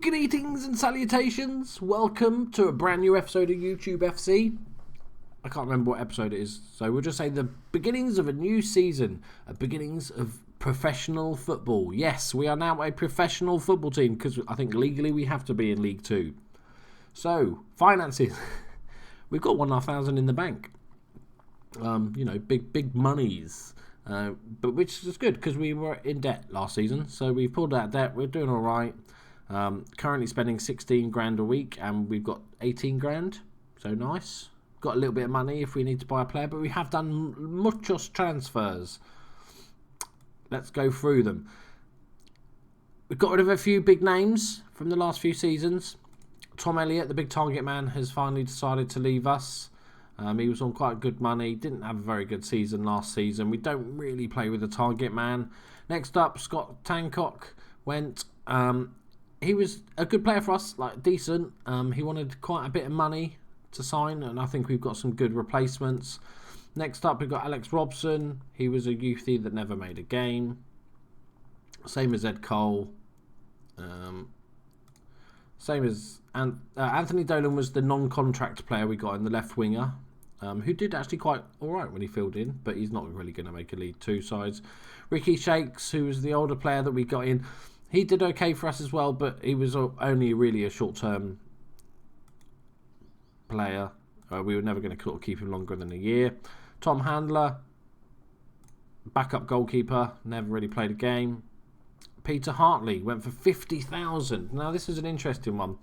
Greetings and salutations. Welcome to a brand new episode of YouTube FC. I can't remember what episode it is, so we'll just say the beginnings of a new season, beginnings of professional football. Yes, we are now a professional football team because I think legally we have to be in League 2. So, finances. We've got 1,500 in the bank. Big monies. But which is good because we were in debt last season, so we've pulled out debt. We're doing all right. Currently spending 16 grand a week, and we've got 18 grand. So nice. Got a little bit of money if we need to buy a player, but we have done muchos transfers. Let's go through them. We've got rid of a few big names from the last few seasons. Tom Elliott, the big target man, has finally decided to leave us. He was on quite good money. Didn't have a very good season last season. We don't really play with a target man. Next up, Scott Tancock went. He was a good player for us, like decent. He wanted quite a bit of money to sign, and I think we've got some good replacements. Next up, we've got Alex Robson. He was a youthie that never made a game. Same as Ed Cole. Same as Anthony Dolan was the non-contract player we got in the left winger, who did actually quite alright when he filled in, but he's not really going to make a League 2 sides. Ricky Shakes, who was the older player that we got in, he did okay for us as well, but he was only really a short-term player. We were never going to keep him longer than a year. Tom Handler, backup goalkeeper, never really played a game. Peter Hartley went for 50,000. Now this is an interesting one.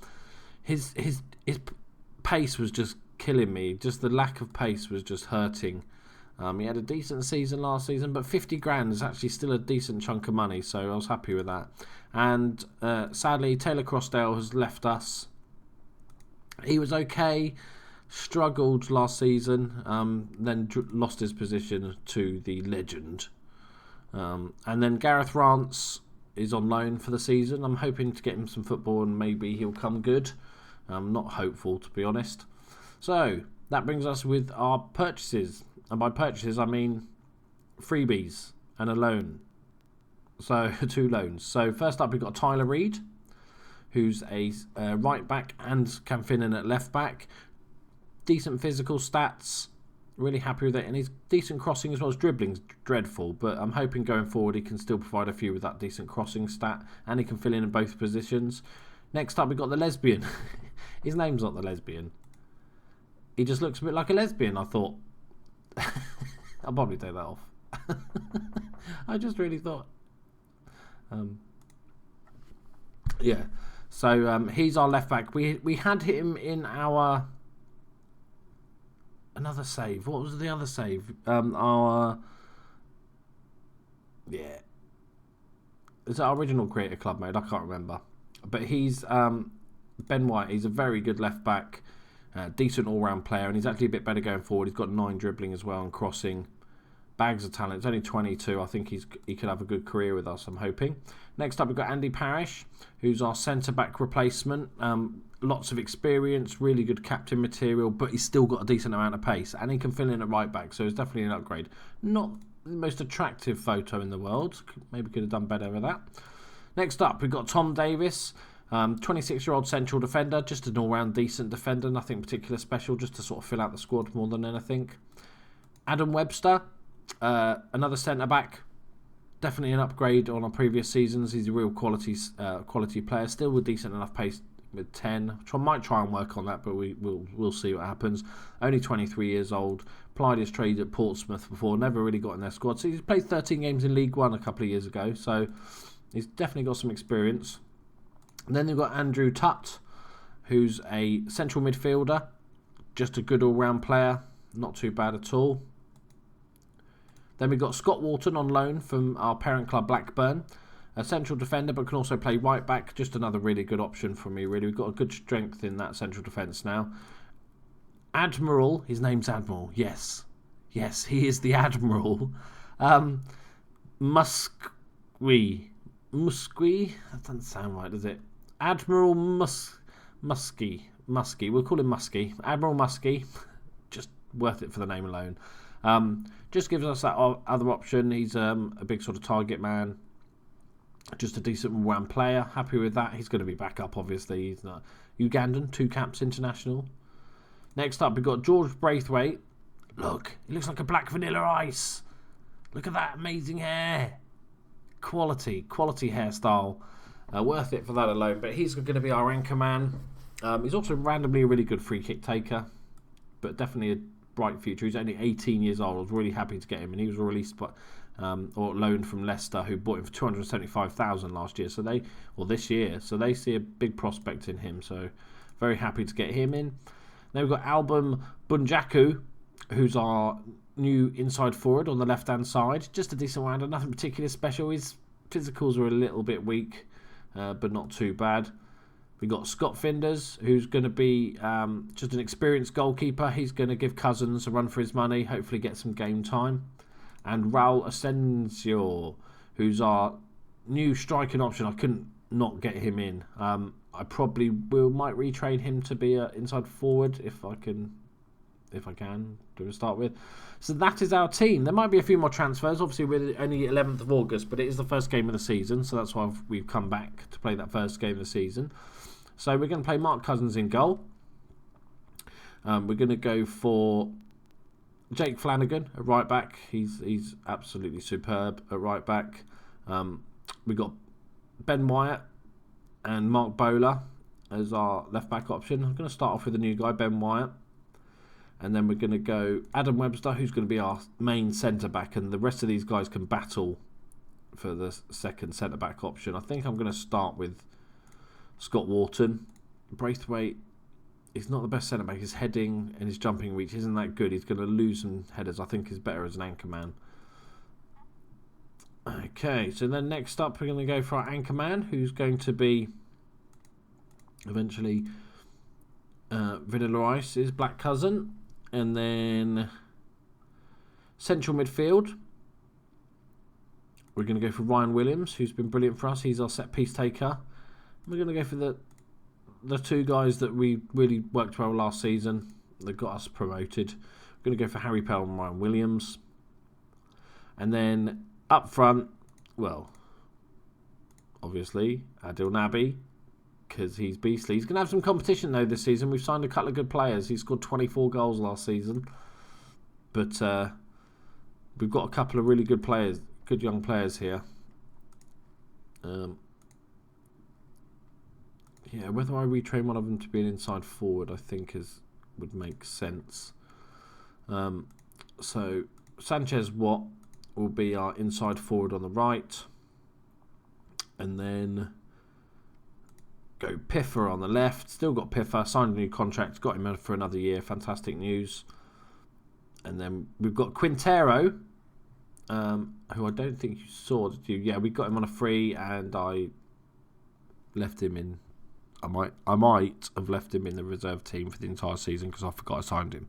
His pace was just killing me. Just the lack of pace was just hurting. He had a decent season last season, but 50 grand is actually still a decent chunk of money, so I was happy with that. And sadly, Taylor Crossdale has left us. He was okay, struggled last season, then lost his position to the legend. And then Gareth Rance is on loan for the season. I'm hoping to get him some football and maybe he'll come good. I'm not hopeful, to be honest. So, that brings us with our purchases. And by purchases, I mean freebies and a loan. So, 2 loans. So, first up, we've got Tyler Reid, who's a right back and can fill in at left back. Decent physical stats. Really happy with it. And he's decent crossing as well as dribbling's dreadful. But I'm hoping going forward he can still provide a few with that decent crossing stat. And he can fill in both positions. Next up, we've got the lesbian. His name's not the lesbian. He just looks a bit like a lesbian, I thought. I'll probably take that off. I just really thought. Yeah. So he's our left back. We had him in our another save. What was the other save? It's our original Creator Club mode. I can't remember. But he's Ben White. He's a very good left back. Decent all-round player, and he's actually a bit better going forward. He's got 9 dribbling as well and crossing. Bags of talent. He's only 22. I think he could have a good career with us, I'm hoping. Next up, we've got Andy Parrish, who's our centre-back replacement. Lots of experience, really good captain material, but he's still got a decent amount of pace, and he can fill in at right back, so it's definitely an upgrade. Not the most attractive photo in the world. Maybe could have done better with that. Next up, we've got Tom Davis. 26-year-old central defender, just an all-round decent defender, nothing particular special, just to sort of fill out the squad more than anything. Adam Webster, another centre-back, definitely an upgrade on our previous seasons. He's a real quality player, still with decent enough pace with 10. Might try and work on that, but we'll see what happens. Only 23 years old, plied his trade at Portsmouth before, never really got in their squad. So he's played 13 games in League 1 a couple of years ago, so he's definitely got some experience. And then we've got Andrew Tutt, who's a central midfielder. Just a good all-round player. Not too bad at all. Then we've got Scott Wharton on loan from our parent club Blackburn. A central defender, but can also play right back. Just another really good option for me, really. We've got a good strength in that central defence now. Admiral. His name's Admiral. Yes. Yes, he is the Admiral. Muskie. That doesn't sound right, does it? Admiral Muskie. We'll call him Muskie. Admiral Muskie. Just worth it for the name alone. Just gives us that other option. He's a big sort of target man. Just a decent all-round player. Happy with that. He's going to be back up, obviously. He's not Ugandan, 2 caps international. Next up, we've got George Braithwaite. Look, he looks like a black vanilla ice. Look at that amazing hair. Quality hairstyle. Worth it for that alone. But he's going to be our anchor man. He's also randomly a really good free kick taker. But definitely a bright future. He's only 18 years old. I was really happy to get him. And he was released by, or loaned from Leicester, who bought him for 275,000 last year. This year. So they see a big prospect in him. So very happy to get him in. Then we've got Album Bunjaku, who's our new inside forward on the left-hand side. Just a decent rounder, nothing particularly special. His physicals are a little bit weak, but not too bad. We've got Scott Finders, who's going to be just an experienced goalkeeper. He's going to give Cousins a run for his money, hopefully get some game time. And Raul Asensio, who's our new striking option. I couldn't not get him in. I probably might retrain him to be an inside forward if I can to start with. So that is our team. There might be a few more transfers. Obviously, we're only 11th of August, but it is the first game of the season, so that's why we've come back to play that first game of the season. So we're going to play Mark Cousins in goal. We're going to go for Jake Flanagan at right back. He's absolutely superb at right back. We've got Ben Wyatt and Mark Bowler as our left back option. I'm going to start off with the new guy, Ben Wyatt. And then we're going to go Adam Webster, who's going to be our main centre-back. And the rest of these guys can battle for the second centre-back option. I think I'm going to start with Scott Wharton. Braithwaite, he's not the best centre-back. His heading and his jumping reach isn't that good. He's going to lose some headers. I think he's better as an anchor man. Okay, so then next up we're going to go for our anchor man, who's going to be eventually Vanilla Ice's black cousin. And then central midfield, we're going to go for Ryan Williams, who's been brilliant for us. He's our set piece taker. We're going to go for the 2 guys that we really worked well last season. They got us promoted. We're going to go for Harry Pell and Ryan Williams. And then up front, well, obviously Adil Nabi, because he's beastly. He's going to have some competition though this season. We've signed a couple of good players. He scored 24 goals last season, but we've got a couple of really good players, good young players here. Yeah, whether I retrain one of them to be an inside forward, I think would make sense. So Sanchez Watt will be our inside forward on the right, and then go Piffer on the left. Still got Piffer. Signed a new contract. Got him for another year. Fantastic news. And then we've got Quintero, who I don't think you saw, did you? Yeah, we got him on a free, and I left him in. I might have left him in the reserve team for the entire season because I forgot I signed him.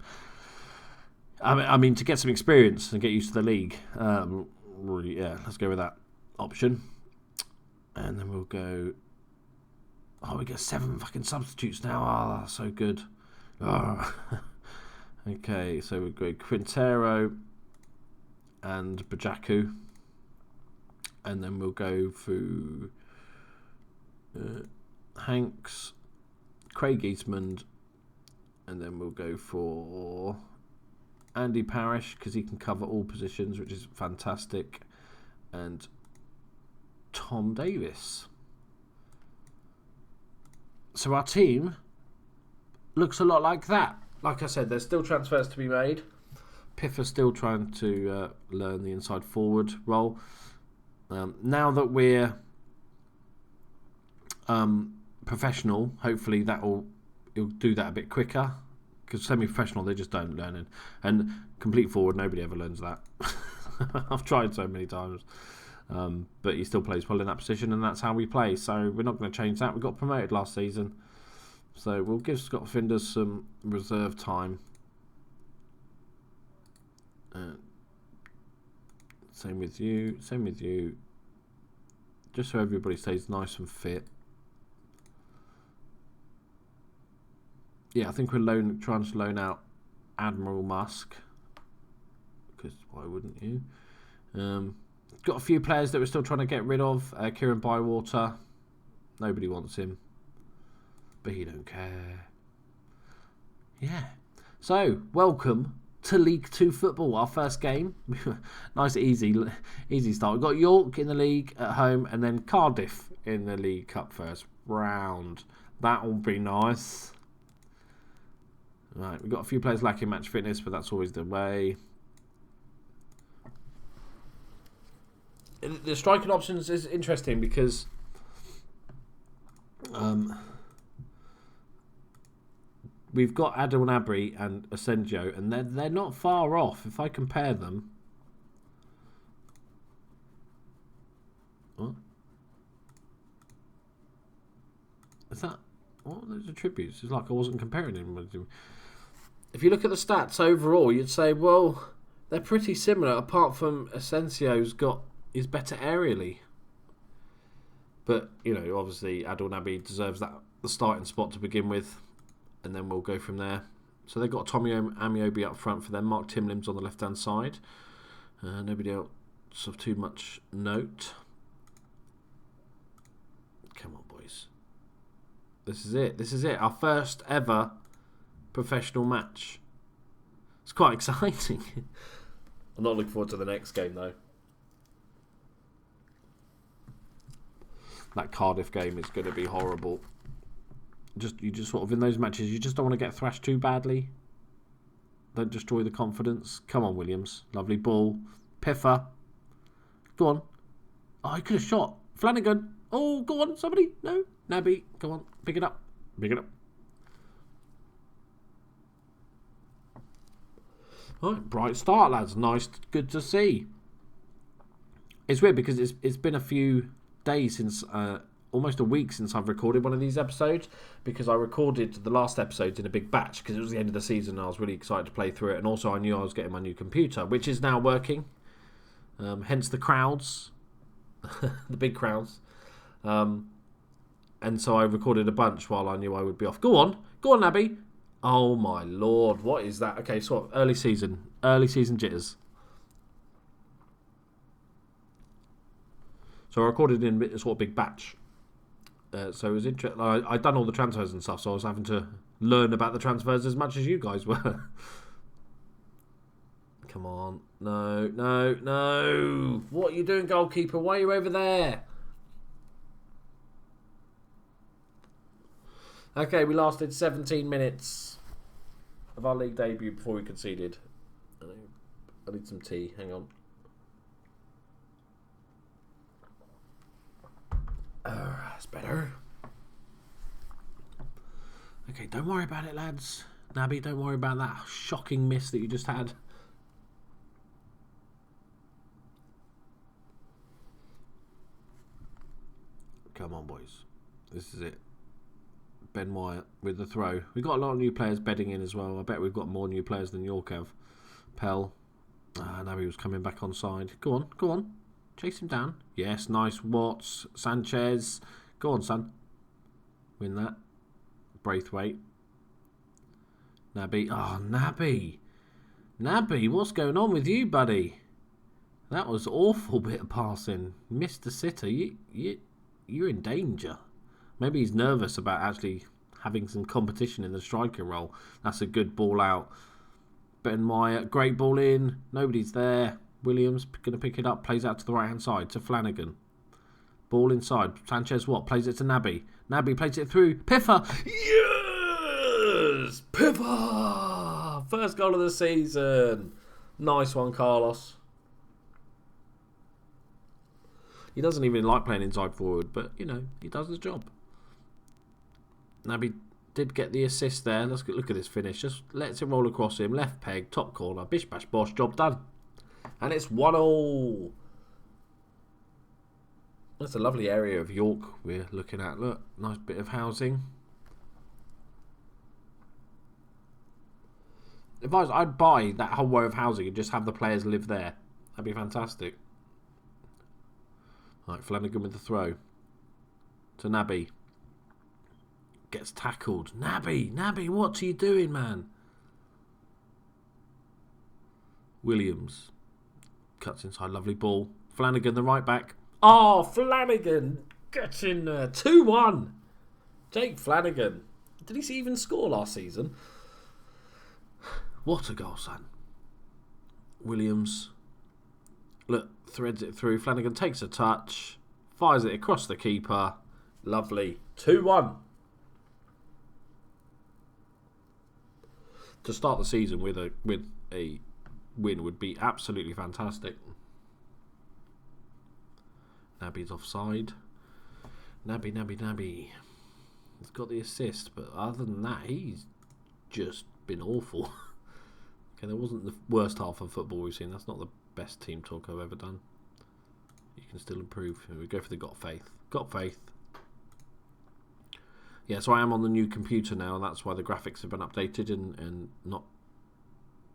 I mean, to get some experience and get used to the league. Yeah, let's go with that option. And then we'll go. Oh, we get 7 fucking substitutes now. Oh, that's so good. Oh. Okay, so we go Quintero and Bajaku. And then we'll go through Hanks, Craig Eastman. And then we'll go for Andy Parrish, because he can cover all positions, which is fantastic. And Tom Davis. So our team looks a lot like that. Like I said, there's still transfers to be made. Piffer's still trying to learn the inside forward role. Now that we're professional, hopefully it'll do that a bit quicker. Because semi-professional, they just don't learn it. And complete forward, nobody ever learns that. I've tried so many times. But he still plays well in that position, and that's how we play. So we're not going to change that. We got promoted last season. So we'll give Scott Finders some reserve time. Same with you. Same with you. Just so everybody stays nice and fit. Yeah, I think we're trying to loan out Admiral Musk. Because why wouldn't you? Got a few players that we're still trying to get rid of. Kieran Bywater. Nobody wants him. But he don't care. Yeah. So, welcome to League 2 football. Our first game. Nice, easy start. We've got York in the league at home. And then Cardiff in the League Cup first round. That will be nice. Right, we've got a few players lacking match fitness, but that's always the way. The striking options is interesting because we've got Adonabri and Asensio, and they're not far off if I compare them. What? Is that what? Those attributes? It's like I wasn't comparing them. If you look at the stats overall, you'd say, well, they're pretty similar, apart from Asensio's is better aerially. But, you know, obviously Adonabri deserves the starting spot to begin with, and then we'll go from there. So they've got Tommy Amiobi up front for them, Mark Timlim's on the left-hand side. Nobody else of too much note. Come on, boys. This is it. This is it. Our first ever professional match. It's quite exciting. I'm not looking forward to the next game, though. That Cardiff game is going to be horrible. You just sort of, in those matches, you just don't want to get thrashed too badly. Don't destroy the confidence. Come on, Williams. Lovely ball. Piffer. Go on. Oh, he could have shot. Flanagan. Oh, go on, somebody. No. Naby. Come on. Pick it up. Pick it up. All right, bright start, lads. Nice. Good to see. It's weird because it's been a few days since, almost a week since I've recorded one of these episodes, because I recorded the last episodes in a big batch because it was the end of the season and I was really excited to play through it, and also I knew I was getting my new computer, which is now working, hence the crowds, the big crowds, and so I recorded a bunch while I knew I would be off. Go on, Naby. Oh my lord, what is that? Okay, so early season jitters. So I recorded in a sort of big batch. So it was interesting. I'd done all the transfers and stuff, so I was having to learn about the transfers as much as you guys were. Come on. No. What are you doing, goalkeeper? Why are you over there? Okay, we lasted 17 minutes of our league debut before we conceded. I need some tea. Hang on. That's better. Okay, don't worry about it, lads. Naby, don't worry about that shocking miss that you just had. Come on, boys. This is it. Ben Wyatt with the throw. We've got a lot of new players bedding in as well. I bet we've got more new players than York have. Pell. Naby was coming back on side. Go on. Chase him down. Yes, nice. Watts. Sanchez. Go on, son. Win that. Braithwaite. Naby. Oh, Naby. Naby, what's going on with you, buddy? That was awful bit of passing. Missed the sitter. You're in danger. Maybe he's nervous about actually having some competition in the striker role. That's a good ball out. Ben Wyatt. Great ball in. Nobody's there. Williams going to pick it up, plays out to the right-hand side to Flanagan. Ball inside. Sanchez plays it to Naby. Naby plays it through. Piffer! Yes! Piffer! First goal of the season. Nice one, Carlos. He doesn't even like playing inside forward, but, you know, he does his job. Naby did get the assist there. Let's look at this finish. Just lets it roll across him. Left peg, top corner. Bish, bash, bosh. Job done. And it's 1-1. That's a lovely area of York we're looking at. Look, nice bit of housing. If I'd buy that whole row of housing and just have the players live there. That'd be fantastic. Right, Flanagan with the throw. To Naby. Gets tackled. Naby, what are you doing, man? Williams. Cuts inside, lovely ball. Flanagan, the right back. Oh, Flanagan, get in there. 2-1. Jake Flanagan. Did he even score last season? What a goal, son. Williams. Look, threads it through. Flanagan takes a touch. Fires it across the keeper. Lovely. 2-1. To start the season with a win would be absolutely fantastic. Naby's offside. Naby. He's got the assist, but other than that, he's just been awful. Okay, that wasn't the worst half of football we've seen. That's not the best team talk I've ever done. You can still improve. We go for the got faith. Got faith. Yeah, so I am on the new computer now, and that's why the graphics have been updated and no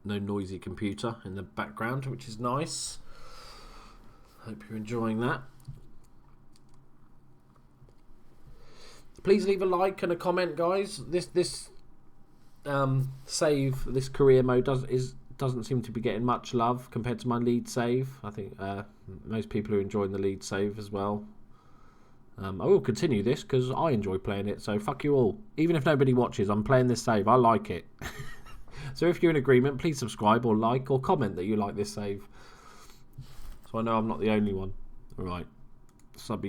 noisy computer in the background, which is nice. Hope you're enjoying that. Please leave a like and a comment, guys. This save, this career mode doesn't seem to be getting much love compared to my lead save. I think most people are enjoying the lead save as well. I will continue this because I enjoy playing it, so fuck you all. Even if nobody watches, I'm playing this save. I like it. So if you're in agreement, please subscribe or like or comment that you like this save. So I know I'm not the only one. Alright. Sub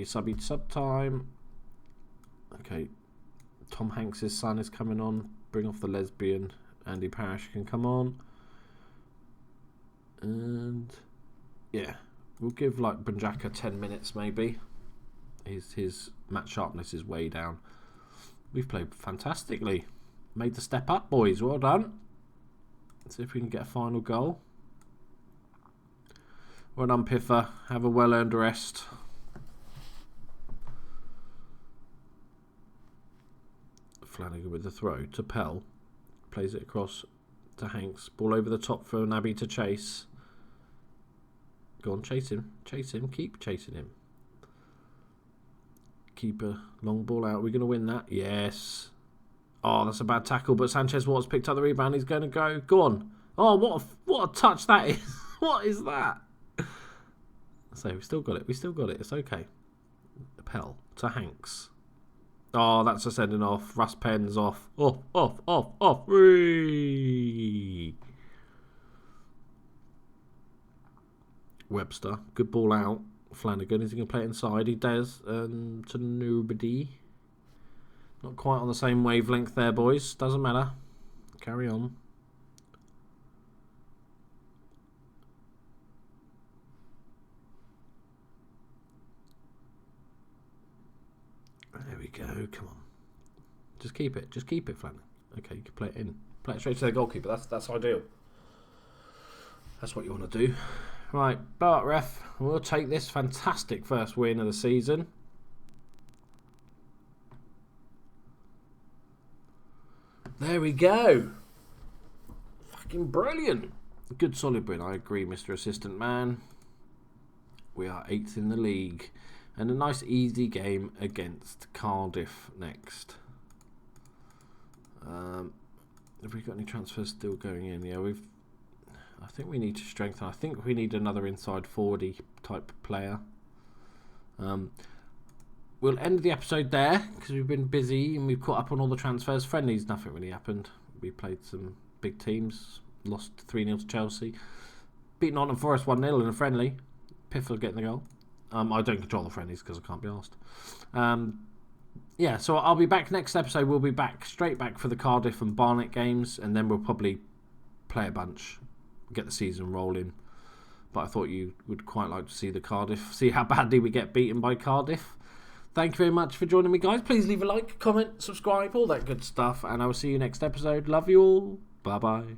time. Okay. Tom Hanks' son is coming on. Bring off the lesbian. Andy Parrish can come on. And yeah. We'll give like Banjaka 10 minutes maybe. His match sharpness is way down. We've played fantastically. Made the step up, boys. Well done. Let's see if we can get a final goal. Well done, Piffer. Have a well-earned rest. Flanagan with the throw to Pell. Plays it across to Hanks. Ball over the top for Naby to chase. Go on, chase him. Chase him. Keep chasing him. Keeper, long ball out. We're going to win that. Yes. Oh, that's a bad tackle, but Sanchez Watts picked up the rebound. He's going to go. Go on. Oh, what a touch that is. What is that? So we still got it. We still got it. It's okay. Pell to Hanks. Oh, that's a sending off. Russ Penn's off. Off. Whee! Webster. Good ball out. Flanagan, is he going to play it inside? He does. To nobody. Not quite on the same wavelength there, boys. Doesn't matter. Carry on. There we go. Come on. Just keep it. Just keep it, Flanagan. Okay, you can play it in. Play it straight to the goalkeeper. That's ideal. That's what you want to do. Right, Bart ref, we'll take this fantastic first win of the season. There we go. Fucking brilliant. Good solid win, I agree, Mr. Assistant Man. We are 8th in the league. And a nice easy game against Cardiff next. Have we got any transfers still going in? Yeah, I think we need to strengthen. I think we need another inside forwardy type player. We'll end the episode there because we've been busy and we've caught up on all the transfers. Friendlies, nothing really happened. We played some big teams. Lost 3-0 to Chelsea. Beat Nottingham Forest 1-0 in a friendly. Piffle getting the goal. I don't control the friendlies because I can't be asked. Yeah, so I'll be back next episode. We'll be straight back for the Cardiff and Barnet games, and then we'll probably play a bunch, get the season rolling. But I thought you would quite like to see the Cardiff, see how badly we get beaten by Cardiff. Thank you very much for joining me, guys. Please leave a like, comment, subscribe, all that good stuff, and I will see you next episode. Love you all. Bye-bye.